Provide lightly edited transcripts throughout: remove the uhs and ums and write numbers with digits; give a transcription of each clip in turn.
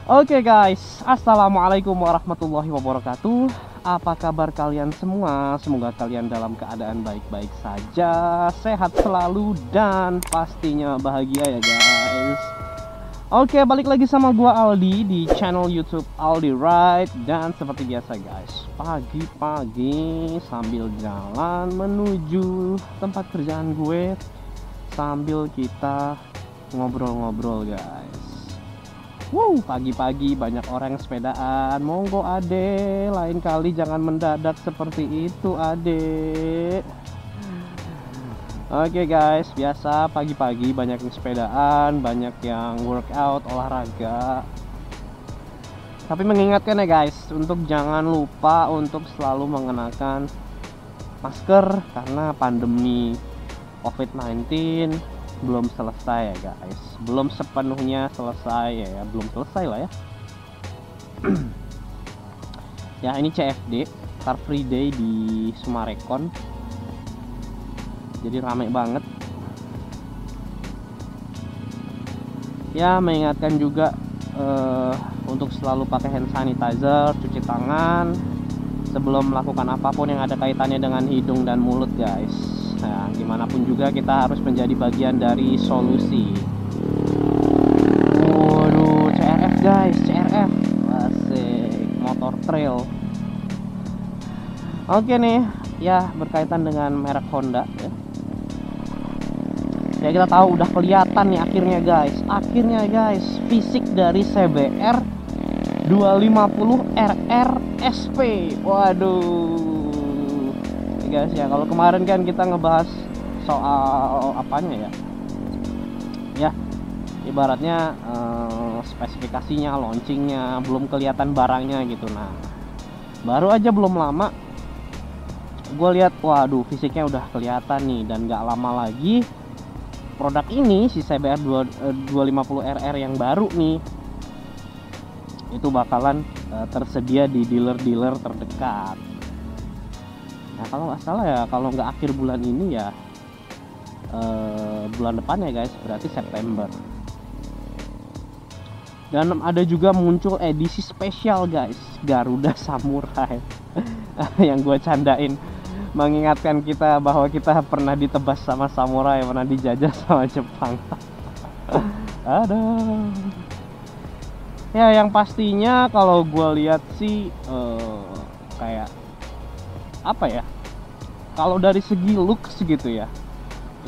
Oke guys, assalamualaikum warahmatullahi wabarakatuh. Apa kabar kalian semua? Semoga kalian dalam keadaan baik-baik saja, sehat selalu dan pastinya bahagia ya guys. Oke, balik lagi sama gua Aldi di channel YouTube Aldi Ride. Dan seperti biasa guys, pagi-pagi sambil jalan menuju tempat kerjaan gue, sambil kita ngobrol-ngobrol guys. Wow, pagi-pagi banyak orang sepedaan. Monggo ade, lain kali jangan mendadak seperti itu ade. Oke guys, biasa pagi-pagi banyak yang sepedaan, banyak yang workout, olahraga. Tapi mengingatkan ya guys, untuk jangan lupa untuk selalu mengenakan masker karena pandemi COVID-19 belum selesai ya guys, belum sepenuhnya selesai ya, belum selesai lah ya. Ya ini CFD, Car Free Day di Sumarekon, jadi rame banget. Ya mengingatkan juga untuk selalu pakai hand sanitizer, cuci tangan sebelum melakukan apapun yang ada kaitannya dengan hidung dan mulut guys. Nah, gimana pun juga kita harus menjadi bagian dari solusi. Waduh, CRF guys, CRF, asik, motor trail. Oke nih, ya berkaitan dengan merek Honda ya. Ya kita tahu udah kelihatan nih akhirnya guys, fisik dari CBR 250 RR SP. Waduh guys ya, kalau kemarin kan kita ngebahas soal apanya ya ibaratnya spesifikasinya, launchingnya, belum kelihatan barangnya gitu. Nah baru aja belum lama gue lihat, waduh fisiknya udah kelihatan nih, dan gak lama lagi produk ini si CBR 250 RR yang baru nih itu bakalan tersedia di dealer-dealer terdekat. Nah kalau nggak salah ya, kalau nggak akhir bulan ini ya bulan depan ya guys, berarti September. Dan ada juga muncul edisi spesial guys, Garuda Samurai. Yang gue candain, mengingatkan kita bahwa kita pernah ditebas sama samurai, pernah dijajah sama Jepang. Aduh. Ya yang pastinya kalau gue lihat sih kayak apa ya, kalau dari segi looks gitu ya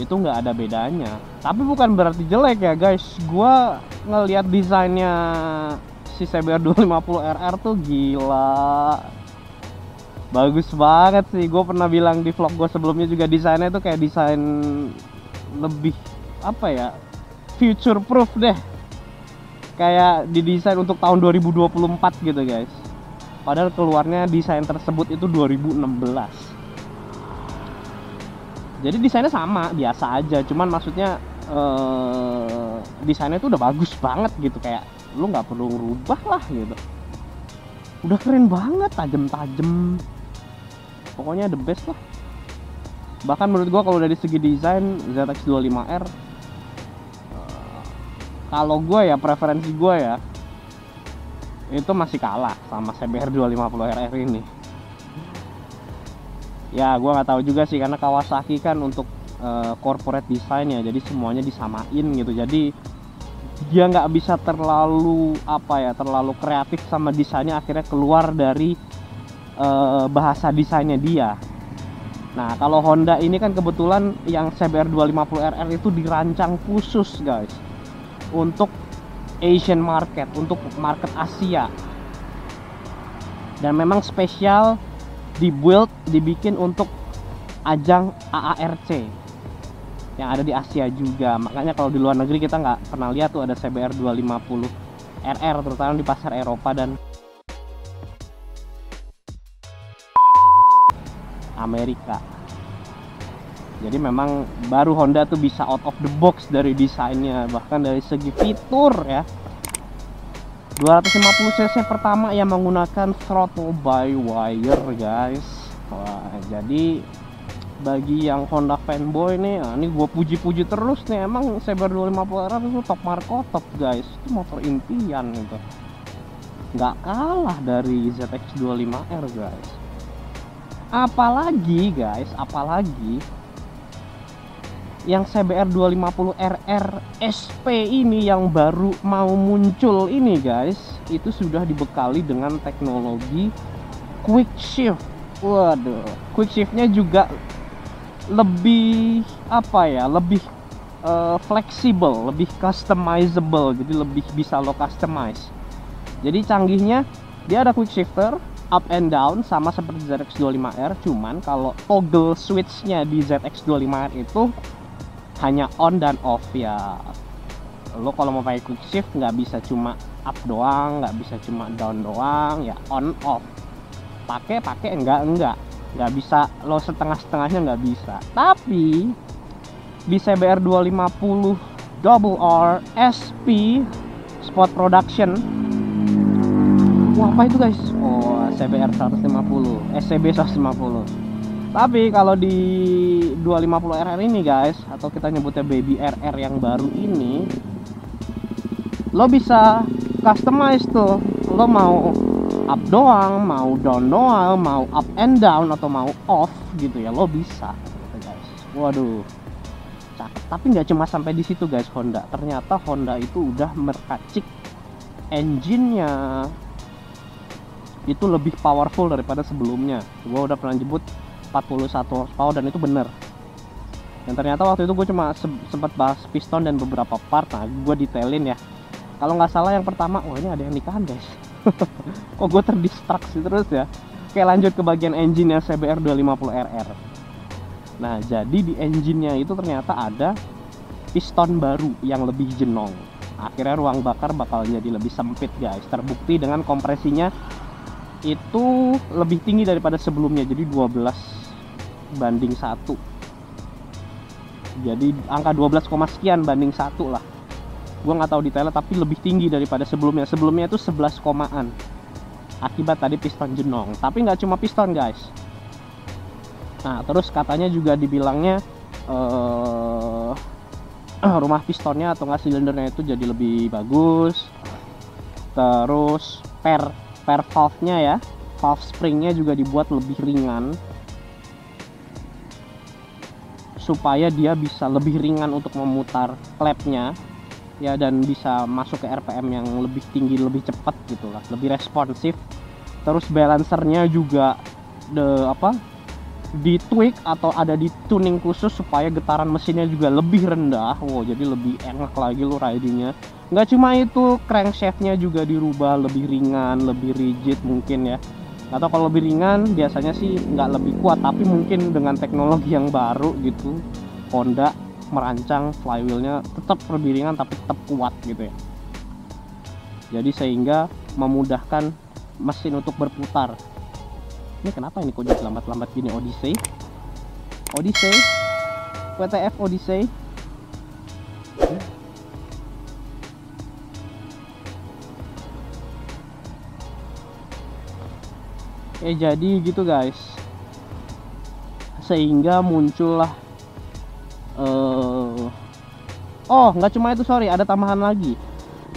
itu nggak ada bedanya. Tapi bukan berarti jelek ya guys. Gua ngelihat desainnya si CBR 250 RR tuh gila, bagus banget sih. Gue pernah bilang di vlog gue sebelumnya juga, desainnya tuh kayak desain lebih apa ya, future proof deh, kayak didesain untuk tahun 2024 gitu guys. Padahal keluarnya desain tersebut itu 2016. Jadi desainnya sama, biasa aja. Cuman maksudnya desainnya itu udah bagus banget gitu. Kayak lu nggak perlu ngerubah lah gitu. Udah keren banget, tajem-tajem. Pokoknya the best lah. Bahkan menurut gua kalau dari segi desain ZX25R, kalau gua ya, preferensi gua ya, itu masih kalah sama CBR 250 RR ini. Ya gue nggak tahu juga sih, karena Kawasaki kan untuk corporate design ya, jadi semuanya disamain gitu. Jadi dia nggak bisa terlalu terlalu kreatif sama desainnya, akhirnya keluar dari bahasa desainnya dia. Nah kalau Honda ini kan kebetulan yang CBR 250 RR itu dirancang khusus guys untuk Asian market, untuk market Asia, dan memang spesial dibikin untuk ajang AARC yang ada di Asia juga. Makanya kalau di luar negeri kita nggak pernah lihat tuh ada CBR 250 RR, terutama di pasar Eropa dan Amerika. Jadi memang baru Honda tuh bisa out of the box dari desainnya, bahkan dari segi fitur ya. 250 cc pertama yang menggunakan throttle by wire guys. Wah, jadi bagi yang Honda fanboy nih, nah, ini gue puji-puji terus nih. Emang CBR 250R itu top markotop guys, itu motor impian gitu. nggak kalah dari ZX25R guys. Apalagi guys, apalagi yang CBR 250RR SP ini yang baru mau muncul ini guys, itu sudah dibekali dengan teknologi quick shift. Waduh, quick shiftnya juga lebih apa ya, lebih fleksibel, lebih customizable, jadi lebih bisa lo customize. Jadi canggihnya dia ada quick shifter up and down sama seperti ZX25R, cuman kalau toggle switchnya di ZX25R itu hanya on dan off ya. Lo kalau mau pakai quick shift nggak bisa cuma up doang, nggak bisa cuma down doang, ya on off. Pakai nggak bisa lo setengahnya, nggak bisa. Tapi di CBR 250 Double R SP Sport Production, wah apa itu guys? Oh, CBR 150, SCB 150. Tapi kalau di 250RR ini guys, atau kita nyebutnya Baby RR yang baru ini, lo bisa customize tuh. Lo mau up doang, mau down doang, mau up and down, atau mau off gitu ya, lo bisa gitu guys. Waduh, cakep. Tapi nggak cuma sampai di situ guys. Honda, ternyata Honda itu udah meracik engine-nya itu lebih powerful daripada sebelumnya. Gua udah pernah jemput 41 horsepower dan itu bener. Dan ternyata waktu itu gue cuma sempat bahas piston dan beberapa part. Nah, gue detailin ya. Kalau nggak salah yang pertama, wah ini ada yang nikahan guys. Kok gue terdistraksi terus ya. Oke, lanjut ke bagian engine-nya CBR 250RR. Nah, jadi di engine-nya itu ternyata ada piston baru yang lebih jenong. Akhirnya ruang bakar bakal jadi lebih sempit guys. Terbukti dengan kompresinya itu lebih tinggi daripada sebelumnya, jadi 12:1. Jadi angka 12, sekian banding 1 lah. Gua nggak tahu detailnya, tapi lebih tinggi daripada sebelumnya. Sebelumnya itu 11 komaan akibat tadi piston jenong. Tapi nggak cuma piston guys. Nah, terus katanya juga dibilangnya rumah pistonnya atau nggak silindernya itu jadi lebih bagus. Terus per valve-nya ya, valve spring-nya juga dibuat lebih ringan supaya dia bisa lebih ringan untuk memutar klepnya ya, dan bisa masuk ke RPM yang lebih tinggi, lebih cepat gitu lah, lebih responsif. Terus balancernya juga di tweak atau ada di tuning khusus supaya getaran mesinnya juga lebih rendah. Wow, jadi lebih enak lagi lo ridingnya. Nggak cuma itu, crankshaftnya juga dirubah lebih ringan, lebih rigid mungkin ya. Atau kalau lebih ringan biasanya sih nggak lebih kuat, tapi mungkin dengan teknologi yang baru gitu, Honda merancang flywheelnya tetap lebih ringan tapi tetap kuat gitu ya. Jadi sehingga memudahkan mesin untuk berputar. Ini kenapa ini kok jadi lambat-lambat gini? Odyssey, WTF Odyssey. Jadi gitu guys, sehingga muncullah oh nggak cuma itu, sorry, ada tambahan lagi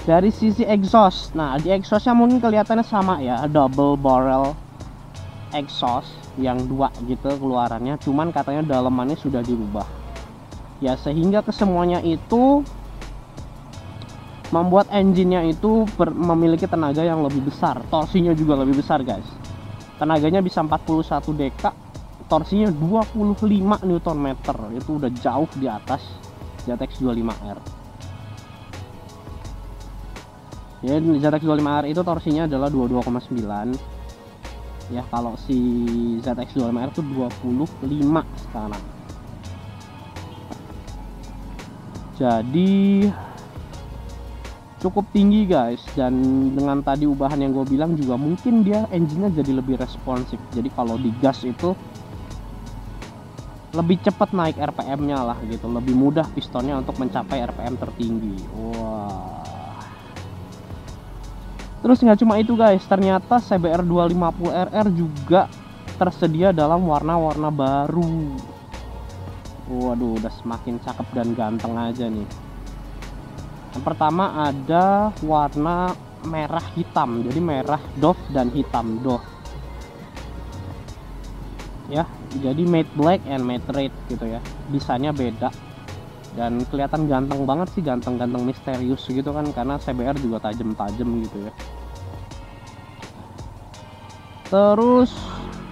dari sisi exhaust. Nah, di exhaustnya mungkin kelihatannya sama ya, double barrel exhaust yang 2 gitu keluarannya, cuman katanya dalamannya sudah dirubah ya, sehingga kesemuanya itu membuat engine-nya itu memiliki tenaga yang lebih besar, torsinya juga lebih besar guys. Tenaganya bisa 41 dk, torsinya 25 Nm, itu udah jauh di atas ZX25R. Ya, ZX25R itu torsinya adalah 22,9. Ya, kalau si ZX25R itu 25 sekarang. Jadi cukup tinggi guys, dan dengan tadi ubahan yang gue bilang juga mungkin dia engine-nya jadi lebih responsif. Jadi kalau digas itu lebih cepat naik RPM-nya lah gitu, lebih mudah pistonnya untuk mencapai RPM tertinggi. Wah. Terus nggak cuma itu guys, ternyata CBR 250RR juga tersedia dalam warna-warna baru. Waduh, udah semakin cakep dan ganteng aja nih. Yang pertama ada warna merah hitam, jadi merah doff dan hitam doff ya, jadi matte black and matte red gitu ya, desainnya beda dan kelihatan ganteng banget sih, ganteng-ganteng misterius gitu kan, karena CBR juga tajam-tajam gitu ya. Terus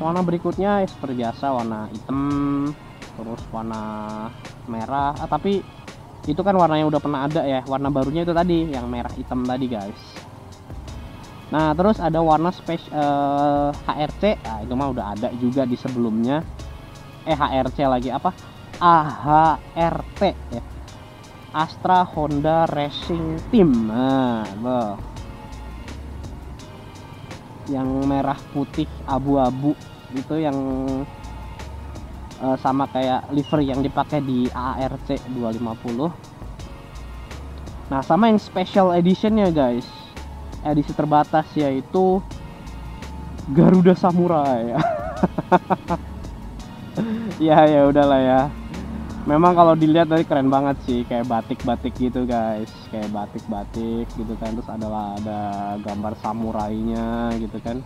warna berikutnya seperti biasa warna hitam, terus warna merah, tapi itu kan warnanya udah pernah ada ya, warna barunya itu tadi yang merah hitam tadi guys. Nah terus ada warna HRC, nah itu mah udah ada juga di sebelumnya, HRC lagi apa, AHRT ya, Astra Honda Racing Team. Nah yang merah putih abu-abu itu yang sama kayak livery yang dipakai di ARC 250. Nah sama yang special editionnya guys, edisi terbatas, yaitu Garuda Samurai. Ya udahlah ya, memang kalau dilihat tadi keren banget sih, kayak batik-batik gitu guys, kayak batik-batik gitu kan, terus ada gambar samurainya gitu kan.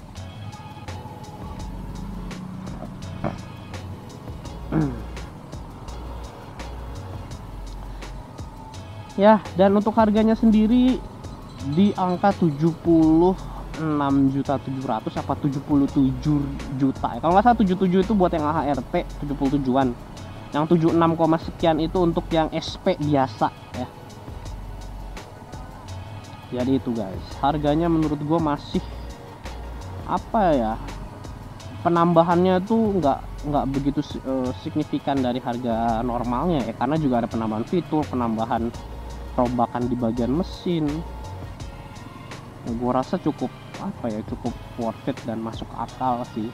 Ya, dan untuk harganya sendiri di angka 76.700.000 apa 77 juta ya. Kalau nggak salah 77 itu buat yang AHRT 77-an. Yang 76, sekian itu untuk yang SP biasa ya. Jadi itu guys, harganya menurut gue masih apa ya, penambahannya tuh nggak begitu signifikan dari harga normalnya ya, karena juga ada penambahan fitur, penambahan perombakan di bagian mesin. Gue rasa cukup apa ya, cukup worth it dan masuk akal sih.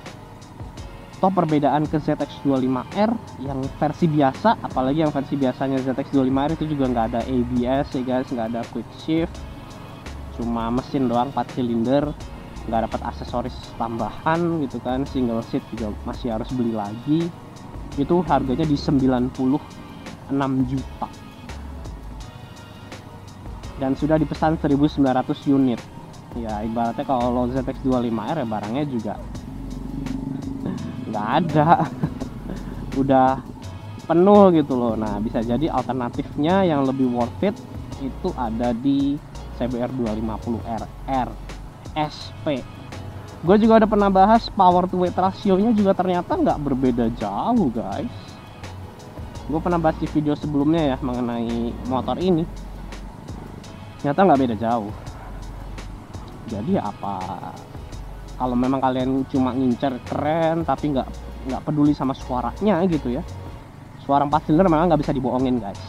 Toh perbedaan ke ZX25R yang versi biasa, apalagi yang versi biasanya ZX25R itu juga nggak ada ABS ya guys, nggak ada quick shift, cuma mesin doang 4 silinder, nggak dapat aksesoris tambahan gitu kan, single seat juga masih harus beli lagi. Itu harganya di 96 juta dan sudah dipesan 1900 unit ya. Ibaratnya kalau ZX25R ya barangnya juga nggak ada, udah penuh gitu loh. Nah bisa jadi alternatifnya yang lebih worth it itu ada di CBR 250RR SP. Gue juga ada pernah bahas power to weight rasionya juga ternyata nggak berbeda jauh guys. Gue pernah bahas di video sebelumnya ya mengenai motor ini, ternyata nggak beda jauh. Jadi apa, kalau memang kalian cuma ngincer keren tapi nggak peduli sama suaranya gitu ya, suara 4 silinder memang nggak bisa dibohongin guys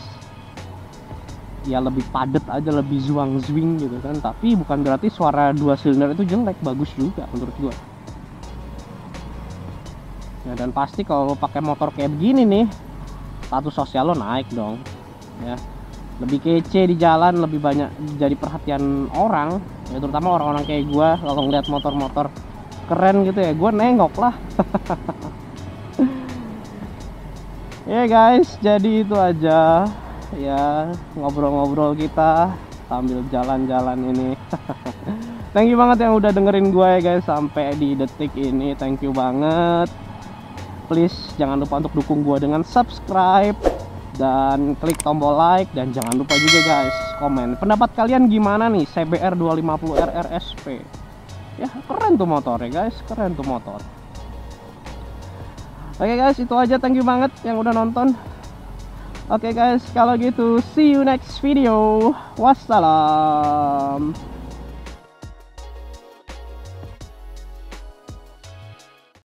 ya, lebih padat aja, lebih zuang-zwing gitu kan, tapi bukan berarti suara 2 silinder itu jelek, bagus juga menurut gua ya. Dan pasti kalau lo pakai motor kayak begini nih, status sosial lo naik dong ya, lebih kece di jalan, lebih banyak jadi perhatian orang ya, terutama orang-orang kayak gua. Kalau ngeliat motor-motor keren gitu ya, gua nengok lah. Ya guys, jadi itu aja ya ngobrol-ngobrol kita sambil jalan-jalan ini. Thank you banget yang udah dengerin gue ya guys sampai di detik ini, thank you banget. Please jangan lupa untuk dukung gue dengan subscribe dan klik tombol like, dan jangan lupa juga guys komen pendapat kalian gimana nih CBR 250RR SP ya. Keren tuh motornya guys, keren tuh motor. Oke guys, itu aja, thank you banget yang udah nonton. Oke guys, kalau gitu see you next video. Wassalam.